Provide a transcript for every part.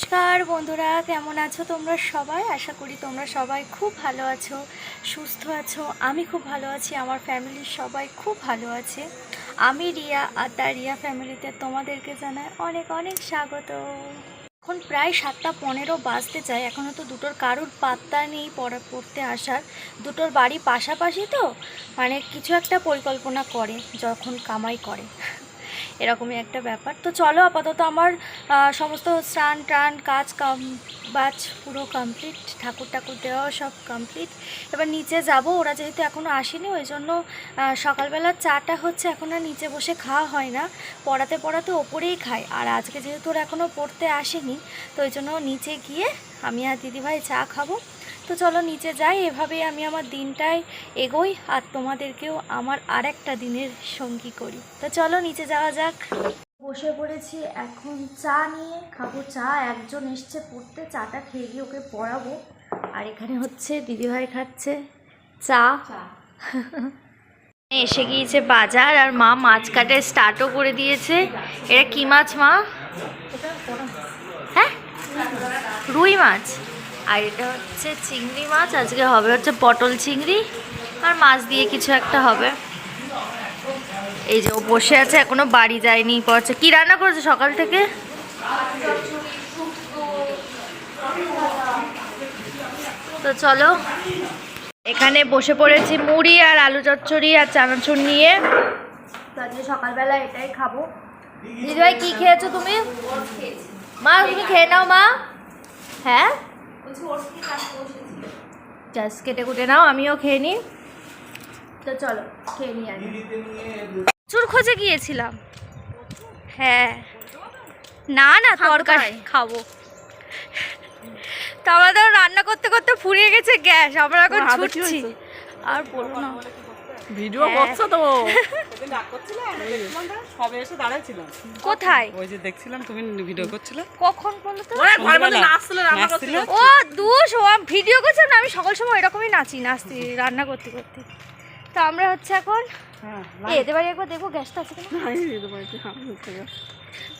নমস্কার বন্ধুরা, কেমন আছো তোমরা সবাই? আশা করি তোমরা সবাই খুব ভালো আছো, সুস্থ আছো। আমি খুব ভালো আছি, আমার ফ্যামিলির সবাই খুব ভালো আছে। আমি রিয়া, আর তার রিয়া ফ্যামিলিতে তোমাদেরকে জানাই অনেক অনেক স্বাগত। এখন প্রায় 7:15 বাজতে চায়, এখনও তো দুটোর কারুর পাত্তা নেই পড়তে আসার। দুটোর বাড়ি পাশাপাশি তো, মানে কিছু একটা পরিকল্পনা করে যখন কামাই করে, এরকমই একটা ব্যাপার। তো চলো, আপাতত আমার সমস্ত স্নান টান বাজ পুরো কমপ্লিট, ঠাকুর দেওয়া সব কমপ্লিট। এবার নিচে যাব, ওরা যেহেতু এখনও আসেনি, ওই জন্য সকালবেলার চাটা হচ্ছে এখন আর নিচে বসে খাওয়া হয় না, পড়াতে ওপরেই খাই। আর আজকে যেহেতু ওরা এখনও পড়তে আসেনি, তো ওই জন্য নিচে গিয়ে আমি আর দিদিভাই চা খাবো। তো চলো নিচে যাই, এভাবেই আমি আমার দিনটায় এগোই আর তোমাদেরকেও আমার আর একটা দিনের সঙ্গী করি। তো চলো নিচে যাওয়া যাক। বসে পড়েছি, এখন চা নিয়ে খাবো। চা একজন এসছে পড়তে, চাটা খেয়ে গিয়ে ওকে পড়াবো। আর এখানে হচ্ছে দিদিভাই খাচ্ছে চা। এসে গিয়েছে বাজার, আর মা মাছ কাটে স্টার্টও করে দিয়েছে। এটা কি মাছ মা? হ্যাঁ, রুই মাছ। আর এটা হচ্ছে চিংড়ি মাছ, আজকে হবে হচ্ছে পটল চিংড়ি আর মাছ দিয়ে কিছু একটা হবে। এই যে ও বসে আছে, এখনো বাড়ি যায়নি, পড়ছে। কি রান্না করেছে সকাল থেকে? তো চলো, এখানে বসে পড়েছি মুড়ি আর আলু চচ্চড়ি আর চানাচুর নিয়ে। তো আজকে সকালবেলা এটাই খাবো। দিদিভাই কি খেয়েছো তুমি? মা তুমি খেয়ে নাও মা। হ্যাঁ, জাস্ট কেটে কুটে নাও, আমিও খেয়ে নিই। তো চলো খেয়ে নিই। আগে চুর খোঁজে গিয়েছিলাম। হ্যাঁ, না না তরকারি খাবো। তো আমাদের রান্না করতে করতে ফুরিয়ে গেছে গ্যাস, আমরা এখন ছুটছি। আর বলো না, ভিডিও করছো তো? সবে এসে দাঁড়াইছিলাম। কোথায়? ওই যে দেখছিলাম তুমি ভিডিও করছিলে। কখন বলো তো? নাচছিলে। ও দুষ, ও ভিডিও করছে না, আমি সকল সময় এরকমই নাচি রান্না করতে করতে। তো আমরা হচ্ছে এখন এদের বাড়ি একবার দেখবো গ্যাসটা আছে কিনা।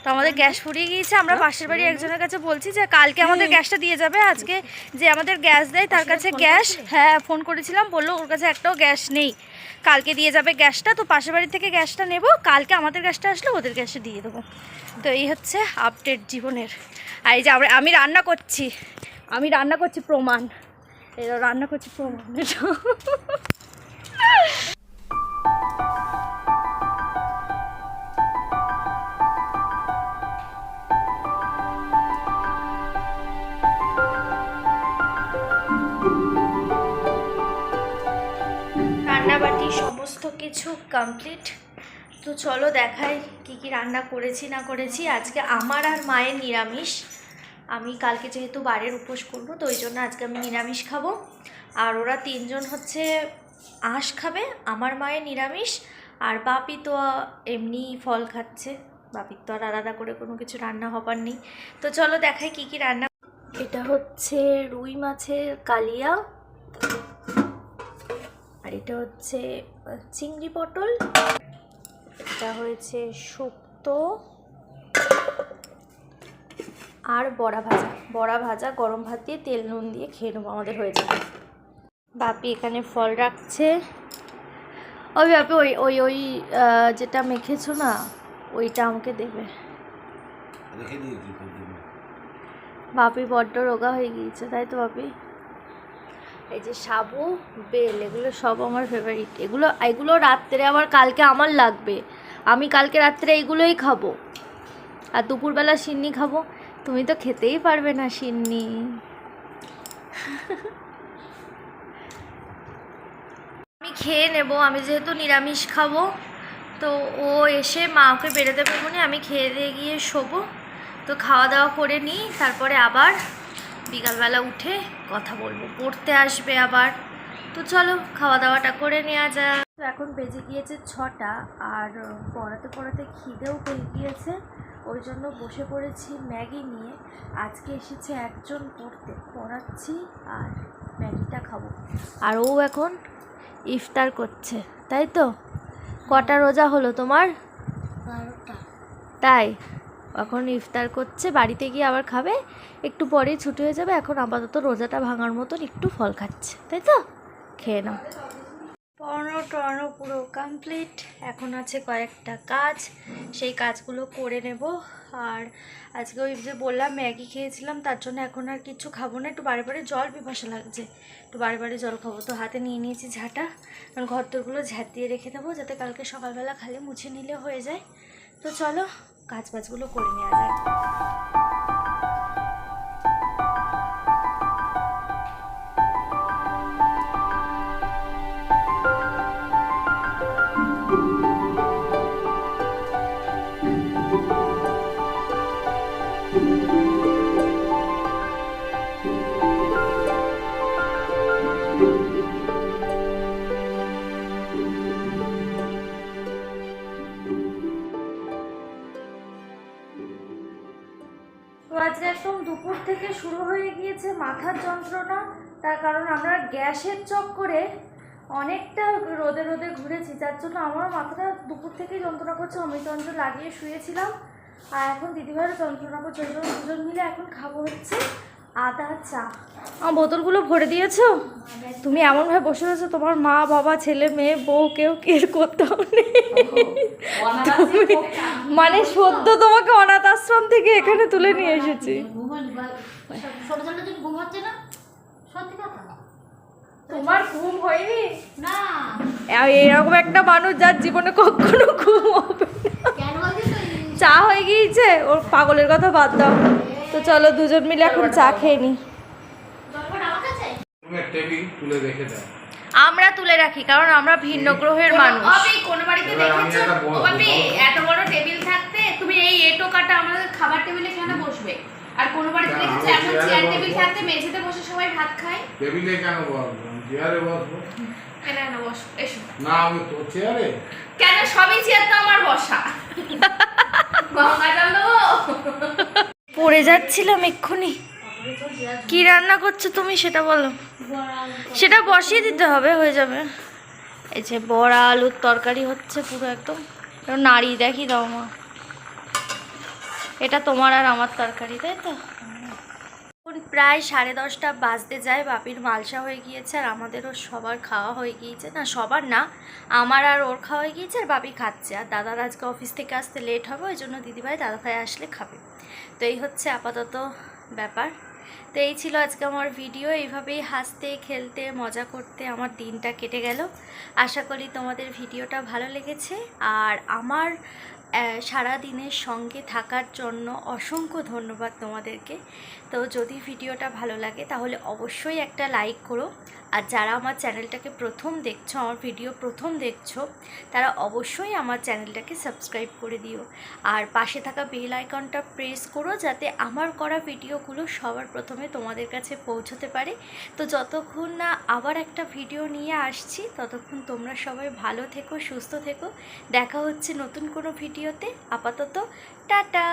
তো আমাদের গ্যাস ফুরিয়ে গিয়েছে, আমরা পাশের বাড়ি একজনের কাছে বলছি যে কালকে আমাদের গ্যাসটা দিয়ে যাবে। আজকে যে আমাদের গ্যাস দেয় তার কাছে গ্যাস, হ্যাঁ ফোন করেছিলাম, বললো ওর কাছে একটাও গ্যাস নেই, কালকে দিয়ে যাবে গ্যাসটা। তো পাশের বাড়ি থেকে গ্যাসটা নেব, কালকে আমাদের গ্যাসটা আসলে ওদের গ্যাসে দিয়ে দেবো। তো এই হচ্ছে আপডেট জীবনের। আর এই যে আমি রান্না করছি প্রমাণ, রান্না করছি প্রমাণ। রান্নাবাটি সমস্ত কিছু কমপ্লিট। তো চলো দেখাই কি কি রান্না করেছি না করেছি। আজকে আমার আর মায়ের নিরামিষ। আমি কালকে যেহেতু বারের উপোস করবো, তো ওই জন্য আজকে আমি নিরামিষ খাবো। আর ওরা তিনজন হচ্ছে আঁশ খাবে। আমার মায়ের নিরামিষ, আর বাপি তো এমনি ফল খাচ্ছে। বাপির তো আর আলাদা করে কোনো কিছু রান্না হবার নেই। তো চলো দেখাই কি কি রান্না। এটা হচ্ছে রুই মাছের কালিয়া, আর এটা হচ্ছে চিংড়ি পটল, এটা হয়েছে শুক্তো, আর বড়া ভাজা গরম ভাত দিয়ে তেল নুন দিয়ে খেয়ে নেবো, আমাদের হয়ে যাবে। বাপি এখানে ফল রাখছে। ওই বাপি ওই ওই ওই যেটা মেখেছো না, ওইটা আমাকে দেবে। বাপি বড্ড রোগা হয়ে গিয়েছে, তাই তো বাপি? এই যে সাবু বেল, এগুলো সব আমার ফেভারিট। এগুলো রাত্রে আবার কালকে আমার লাগবে, আমি কালকে রাত্রে এইগুলোই খাবো। আর দুপুরবেলা সিন্নি খাবো। তুমি তো খেতেই পারবে না সিন্নি। আমি খেয়ে নেব, আমি যেহেতু নিরামিষ খাবো। তো ও এসে মা ওকে বেরোতে পারবো না, আমি খেয়ে দিয়ে গিয়ে শোবো। তো খাওয়া দাওয়া করে নিই, তারপরে আবার বিকালবেলা উঠে কথা বলবো, পড়তে আসবে আবার। তো চলো খাওয়া দাওয়াটা করে নেওয়া যাক। তো এখন বেজে গিয়েছে 6টা, আর পড়াতে খিদেও পেয়ে গিয়েছে, ওই জন্য বসে পড়েছি ম্যাগি নিয়ে। আজকে এসেছে একজন পড়াচ্ছি আর ম্যাগিটা খাবো। আর ও এখন ইফতার করছে, তাই তো? কটা রোজা হলো তোমার? 12টা। তাই এখন ইফতার করছে, বাড়িতে গিয়ে আবার খাবে, একটু পরেই ছুটি হয়ে যাবে। এখন আপাতত রোজাটা ভাঙার মতন একটু ফল খাচ্ছে, তাই তো? খেয়ে নাও। পড়ানো টড়ানো পুরো কমপ্লিট, এখন আছে কয়েকটা কাজ, সেই কাজগুলো করে নেব। আর আজকে ওই যে বললাম ম্যাগি খেয়েছিলাম, তার জন্য এখন আর কিছু খাবো না, একটু বারে বারে জল পিপাসা লাগছে, একটু বারে বারে জল খাবো। তো হাতে নিয়ে নিয়েছি ঝাঁটা, কারণ ঘর তোরগুলো ঝাঁট দিয়ে রেখে দেবো, যাতে কালকে সকালবেলা খালি মুছে নিলে হয়ে যায়। তো চলো কাজ বাজগুলো করে নেওয়া যায়। তো আজকে একদম দুপুর থেকে শুরু হয়ে গিয়েছে মাথার যন্ত্রণা, তার কারণ আমরা গ্যাসের চক্করে অনেকটা রোদে রোদে ঘুরেছি, যার জন্য আমার মাথাটা দুপুর থেকেই যন্ত্রণা করছে। অমৃতঞ্জন লাগিয়ে শুয়েছিলাম, আর এখন দিদিভাইয়ের যন্ত্রণা করছে। ওই জন্য দুজন মিলে এখন খাবো হচ্ছে আদা চা। আমার বোতলগুলো ভরে দিয়েছো? তুমি এমনভাবে বসে রয়েছো, তোমার মা বাবা ছেলে মেয়ে বউ কেউ কেয়ার করতেও নেই। মানে সদ্য তোমাকে অনাথ আশ্রম থেকে এখানে তুলে নিয়ে এসেছি। তোমার ঘুম হয়নি না? এরকম একটা মানুষ যার জীবনে কখনো ঘুম হবে চা হয়ে গিয়েছে, ওর পাগলের কথা বাদ দাও। তো চলো দুজন মিলে এখন চা খেয়ে নি। আমরা তুলে রাখি, কারণ আমরা ভিন্ন গ্রহের মানুষ। কোন বাড়িতে দেখেছো এত বড় টেবিল থাকতে তুমি এই এটো কাটা আমাদের খাবার টেবিলে কেন বসবে? আর কোন বাড়িতে দেখেছো এমন চেয়ার টেবিল থাকতে মেঝেতে বসে সবাই ভাত খায়? টেবিলে কেন বসবো? চেয়ারে বসবো। না না বসো, এসো। না আমি তো চেয়ারে। কেন সবই চেয়ার তো আমার বসা। গঙ্গা জল দেবো? পড়ে যাচ্ছিলাম এক্ষুনি। কি রান্না করছো তুমি সেটা বলো। সেটা বসিয়ে দিতে হবে, হয়ে যাবে। এই যে বড়া আলুর তরকারি হচ্ছে পুরো একদম নাড়ি, দেখি দাও মা। এটা তোমার আর আমার তরকারি, তাই তো? এখন প্রায় 10:30 বাজতে যায়, বাপির মালসা হয়ে গিয়েছে, আর আমাদেরও সবার খাওয়া হয়ে গিয়েছে। না সবার না, আমার আর ওর খাওয়া হয়ে গিয়েছে, আর বাপি খাচ্ছে। আর দাদার আজকে অফিস থেকে আসতে লেট হবে, ওই জন্য দিদিভাই দাদাভাই আসলে খাবে। তো এই হচ্ছে আপাতত ব্যাপার। তো এই ছিল আজকে আমার ভিডিও। এইভাবেই হাসতে খেলতে মজা করতে আমার দিনটা কেটে গেল। আশা করি তোমাদের ভিডিওটা ভালো লেগেছে, আর আমার সারা দিনের সঙ্গে থাকার জন্য অসংখ্য ধন্যবাদ তোমাদেরকে। তো যদি ভিডিওটা ভালো লাগে তাহলে অবশ্যই একটা লাইক করো, আর যারা আমার চ্যানেলটাকে প্রথম দেখছো, আমার ভিডিও প্রথম দেখছো, তারা অবশ্যই আমার চ্যানেলটাকে সাবস্ক্রাইব করে দিও, আর পাশে থাকা বেল আইকনটা প্রেস করো, যাতে আমার করা ভিডিওগুলো সবার প্রথমে তোমাদের কাছে পৌঁছতে পারে। তো যতক্ষণ না আবার একটা ভিডিও নিয়ে আসছি, ততক্ষণ তোমরা সবাই ভালো থেকো, সুস্থ থেকো। দেখা হচ্ছে নতুন কোনো ভিডিওতে। আপাতত টাটা।